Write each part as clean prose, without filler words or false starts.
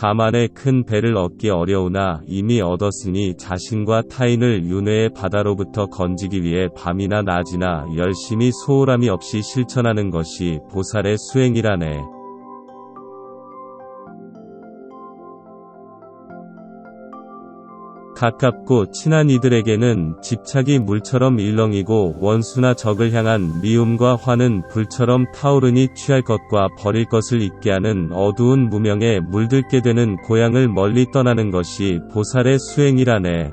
가만에 큰 배를 얻기 어려우나 이미 얻었으니 자신과 타인을 윤회의 바다로부터 건지기 위해 밤이나 낮이나 열심히 소홀함이 없이 실천하는 것이 보살의 수행이라네. 가깝고 친한 이들에게는 집착이 물처럼 일렁이고 원수나 적을 향한 미움과 화는 불처럼 타오르니 취할 것과 버릴 것을 잊게 하는 어두운 무명에 물들게 되는 고향을 멀리 떠나는 것이 보살의 수행이라네.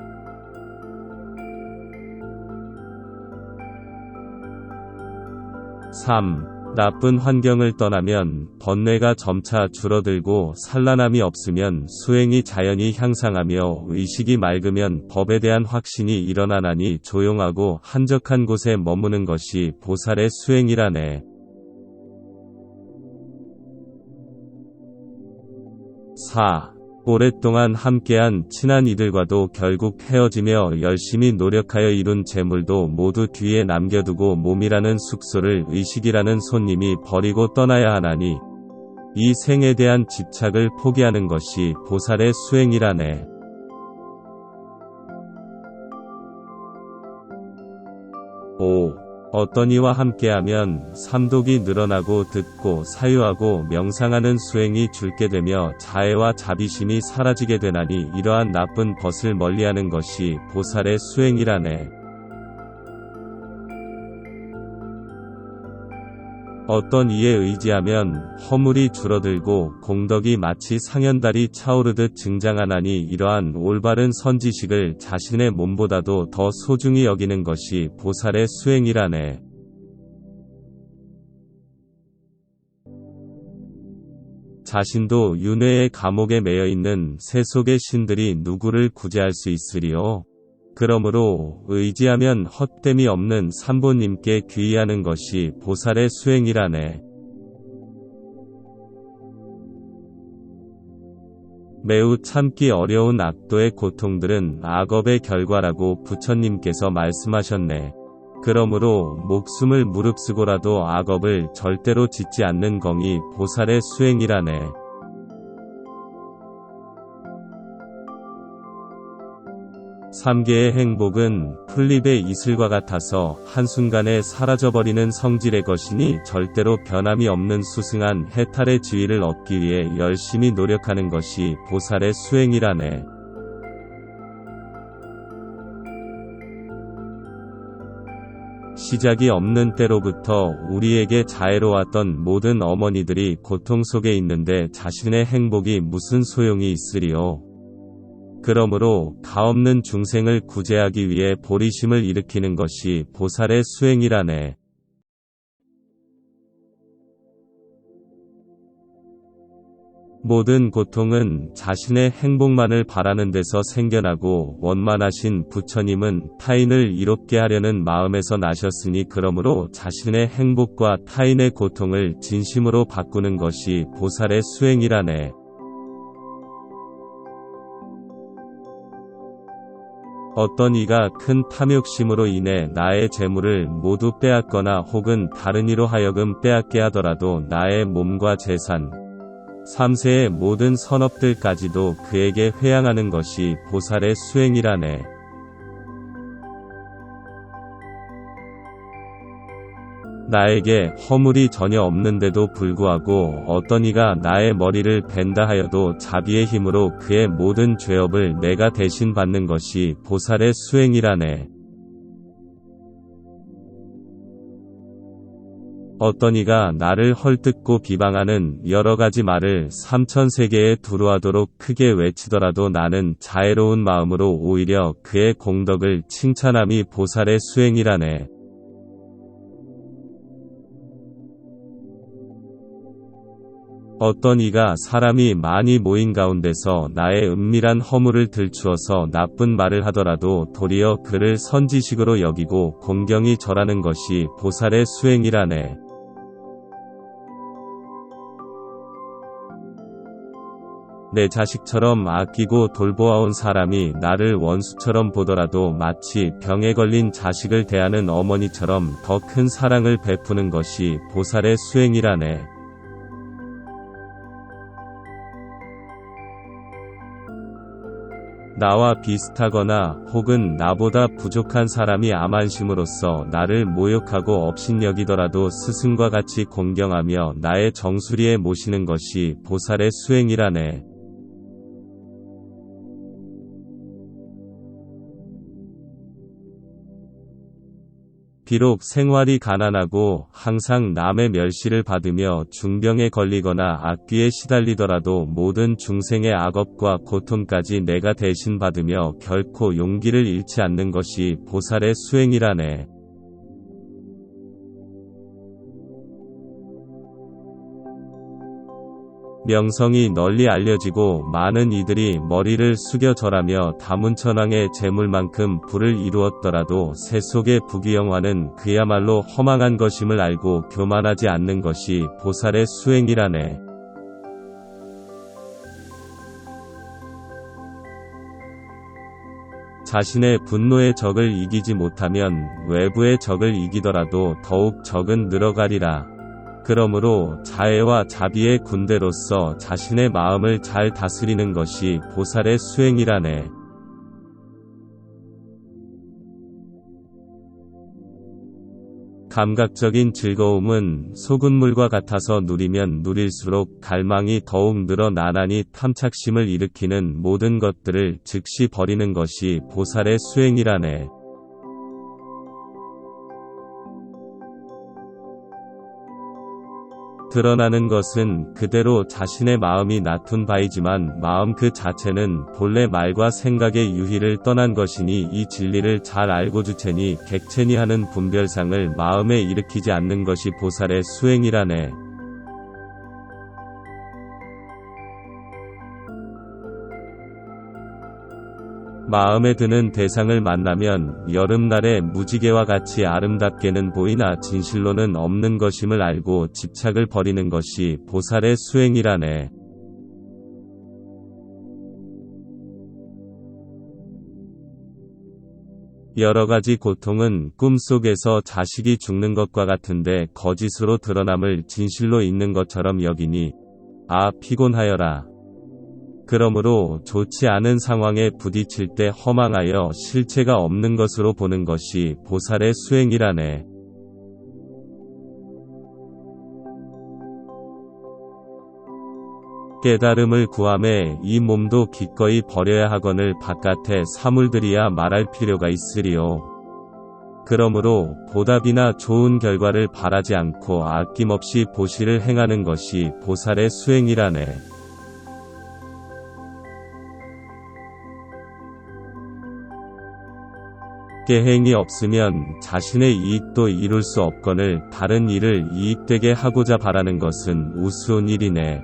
3. 나쁜 환경을 떠나면 번뇌가 점차 줄어들고 산란함이 없으면 수행이 자연히 향상하며 의식이 맑으면 법에 대한 확신이 일어나나니 조용하고 한적한 곳에 머무는 것이 보살의 수행이라네. 4. 오랫동안 함께한 친한 이들과도 결국 헤어지며 열심히 노력하여 이룬 재물도 모두 뒤에 남겨두고 몸이라는 숙소를 의식이라는 손님이 버리고 떠나야 하나니 이 생에 대한 집착을 포기하는 것이 보살의 수행이라네. 5. 어떤 이와 함께하면 삼독이 늘어나고 듣고 사유하고 명상하는 수행이 줄게 되며 자애와 자비심이 사라지게 되나니 이러한 나쁜 벗을 멀리하는 것이 보살의 수행이라네. 어떤 이에 의지하면 허물이 줄어들고 공덕이 마치 상현달이 차오르듯 증장하나니 이러한 올바른 선지식을 자신의 몸보다도 더 소중히 여기는 것이 보살의 수행이라네. 자신도 윤회의 감옥에 매여 있는 세속의 신들이 누구를 구제할 수 있으리요. 그러므로 의지하면 헛됨이 없는 삼보님께 귀의하는 것이 보살의 수행이라네. 매우 참기 어려운 악도의 고통들은 악업의 결과라고 부처님께서 말씀하셨네. 그러므로 목숨을 무릅쓰고라도 악업을 절대로 짓지 않는 경이 보살의 수행이라네. 삼계의 행복은 풀잎의 이슬과 같아서 한순간에 사라져버리는 성질의 것이니 절대로 변함이 없는 수승한 해탈의 지위를 얻기 위해 열심히 노력하는 것이 보살의 수행이라네. 시작이 없는 때로부터 우리에게 자애로웠던 모든 어머니들이 고통 속에 있는데 자신의 행복이 무슨 소용이 있으리요. 그러므로 가없는 중생을 구제하기 위해 보리심을 일으키는 것이 보살의 수행이라네. 모든 고통은 자신의 행복만을 바라는 데서 생겨나고 원만하신 부처님은 타인을 이롭게 하려는 마음에서 나셨으니 그러므로 자신의 행복과 타인의 고통을 진심으로 바꾸는 것이 보살의 수행이라네. 어떤 이가 큰 탐욕심으로 인해 나의 재물을 모두 빼앗거나 혹은 다른 이로 하여금 빼앗게 하더라도 나의 몸과 재산, 3세의 모든 선업들까지도 그에게 회양하는 것이 보살의 수행이라네. 나에게 허물이 전혀 없는데도 불구하고 어떤 이가 나의 머리를 벤다 하여도 자비의 힘으로 그의 모든 죄업을 내가 대신 받는 것이 보살의 수행이라네. 어떤 이가 나를 헐뜯고 비방하는 여러가지 말을 삼천세계에 두루하도록 크게 외치더라도 나는 자애로운 마음으로 오히려 그의 공덕을 칭찬함이 보살의 수행이라네. 어떤 이가 사람이 많이 모인 가운데서 나의 은밀한 허물을 들추어서 나쁜 말을 하더라도 도리어 그를 선지식으로 여기고 공경히 절하는 것이 보살의 수행이라네. 내 자식처럼 아끼고 돌보아온 사람이 나를 원수처럼 보더라도 마치 병에 걸린 자식을 대하는 어머니처럼 더 큰 사랑을 베푸는 것이 보살의 수행이라네. 나와 비슷하거나 혹은 나보다 부족한 사람이 암안심으로써 나를 모욕하고 업신여기더라도 스승과 같이 공경하며 나의 정수리에 모시는 것이 보살의 수행이라네. 비록 생활이 가난하고 항상 남의 멸시를 받으며 중병에 걸리거나 악귀에 시달리더라도 모든 중생의 악업과 고통까지 내가 대신 받으며 결코 용기를 잃지 않는 것이 보살의 수행이라네. 명성이 널리 알려지고 많은 이들이 머리를 숙여 절하며 다문천왕의 재물만큼 부를 이루었더라도 세속의 부귀영화는 그야말로 허망한 것임을 알고 교만하지 않는 것이 보살의 수행이라네. 자신의 분노의 적을 이기지 못하면 외부의 적을 이기더라도 더욱 적은 늘어가리라. 그러므로 자애와 자비의 군대로서 자신의 마음을 잘 다스리는 것이 보살의 수행이라네. 감각적인 즐거움은 소금물과 같아서 누리면 누릴수록 갈망이 더욱 늘어나나니 탐착심을 일으키는 모든 것들을 즉시 버리는 것이 보살의 수행이라네. 드러나는 것은 그대로 자신의 마음이 낳둔 바이지만 마음 그 자체는 본래 말과 생각의 유희를 떠난 것이니 이 진리를 잘 알고 주체니 객체니 하는 분별상을 마음에 일으키지 않는 것이 보살의 수행이라네. 마음에 드는 대상을 만나면 여름날의 무지개와 같이 아름답게는 보이나 진실로는 없는 것임을 알고 집착을 버리는 것이 보살의 수행이라네. 여러가지 고통은 꿈속에서 자식이 죽는 것과 같은데 거짓으로 드러남을 진실로 있는 것처럼 여기니 아 피곤하여라. 그러므로 좋지 않은 상황에 부딪힐 때 허망하여 실체가 없는 것으로 보는 것이 보살의 수행이라네. 깨달음을 구함에 이 몸도 기꺼이 버려야 하거늘 바깥에 사물들이야 말할 필요가 있으리요. 그러므로 보답이나 좋은 결과를 바라지 않고 아낌없이 보시를 행하는 것이 보살의 수행이라네. 계행이 없으면 자신의 이익도 이룰 수 없거늘 다른 일을 이익되게 하고자 바라는 것은 우스운 일이네.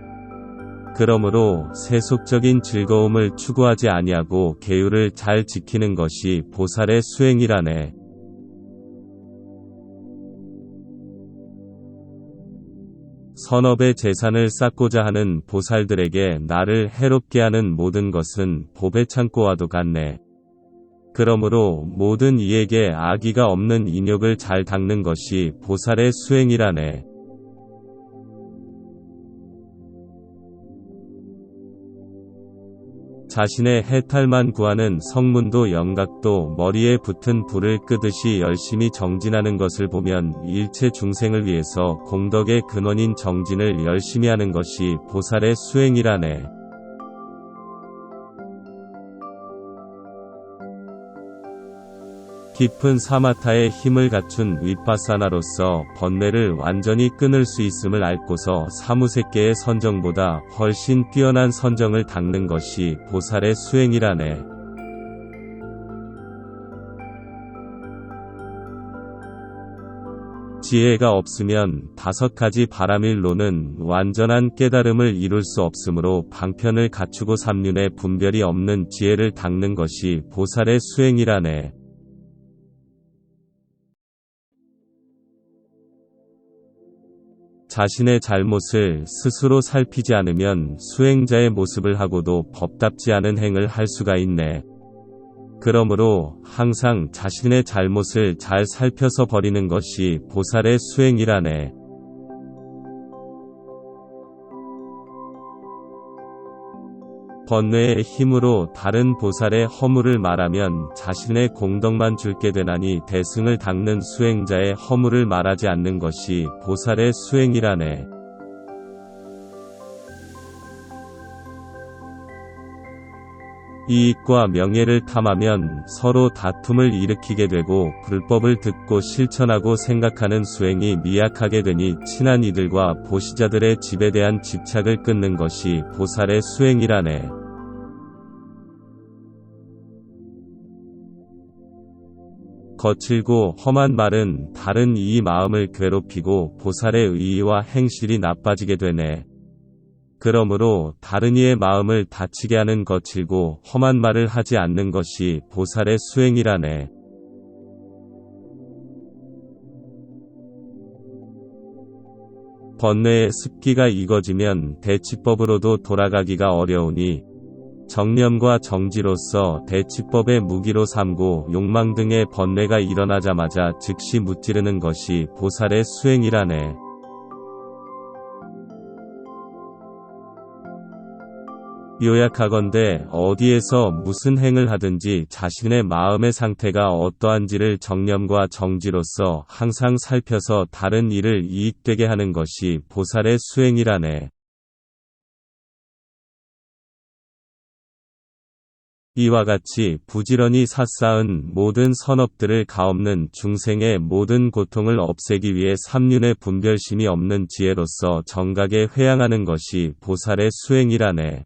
그러므로 세속적인 즐거움을 추구하지 아니하고 계율을 잘 지키는 것이 보살의 수행이라네. 선업의 재산을 쌓고자 하는 보살들에게 나를 해롭게 하는 모든 것은 보배 창고와도 같네. 그러므로 모든 이에게 악의가 없는 인욕을 잘 닦는 것이 보살의 수행이라네. 자신의 해탈만 구하는 성문도 영각도 머리에 붙은 불을 끄듯이 열심히 정진하는 것을 보면 일체 중생을 위해서 공덕의 근원인 정진을 열심히 하는 것이 보살의 수행이라네. 깊은 사마타의 힘을 갖춘 윗바사나로서 번뇌를 완전히 끊을 수 있음을 앓고서 사무새끼의 선정보다 훨씬 뛰어난 선정을 닦는 것이 보살의 수행이라네. 지혜가 없으면 5가지 바람일로는 완전한 깨달음을 이룰 수 없으므로 방편을 갖추고 삼륜의 분별이 없는 지혜를 닦는 것이 보살의 수행이라네. 자신의 잘못을 스스로 살피지 않으면 수행자의 모습을 하고도 법답지 않은 행을 할 수가 있네. 그러므로 항상 자신의 잘못을 잘 살펴서 버리는 것이 보살의 수행이라네. 번뇌의 힘으로 다른 보살의 허물을 말하면 자신의 공덕만 줄게 되나니 대승을 닦는 수행자의 허물을 말하지 않는 것이 보살의 수행이라네. 이익과 명예를 탐하면 서로 다툼을 일으키게 되고 불법을 듣고 실천하고 생각하는 수행이 미약하게 되니 친한 이들과 보시자들의 집에 대한 집착을 끊는 것이 보살의 수행이라네. 거칠고 험한 말은 다른 이의 마음을 괴롭히고 보살의 의의와 행실이 나빠지게 되네. 그러므로 다른 이의 마음을 다치게 하는 거칠고 험한 말을 하지 않는 것이 보살의 수행이라네. 번뇌의 습기가 익어지면 대치법으로도 돌아가기가 어려우니 정념과 정지로서 대치법의 무기로 삼고 욕망 등의 번뇌가 일어나자마자 즉시 무찌르는 것이 보살의 수행이라네. 요약하건대 어디에서 무슨 행을 하든지 자신의 마음의 상태가 어떠한지를 정념과 정지로서 항상 살펴서 다른 일을 이익되게 하는 것이 보살의 수행이라네. 이와 같이 부지런히 삿쌓은 모든 선업들을 가없는 중생의 모든 고통을 없애기 위해 삼륜의 분별심이 없는 지혜로서 정각에 회양하는 것이 보살의 수행이라네.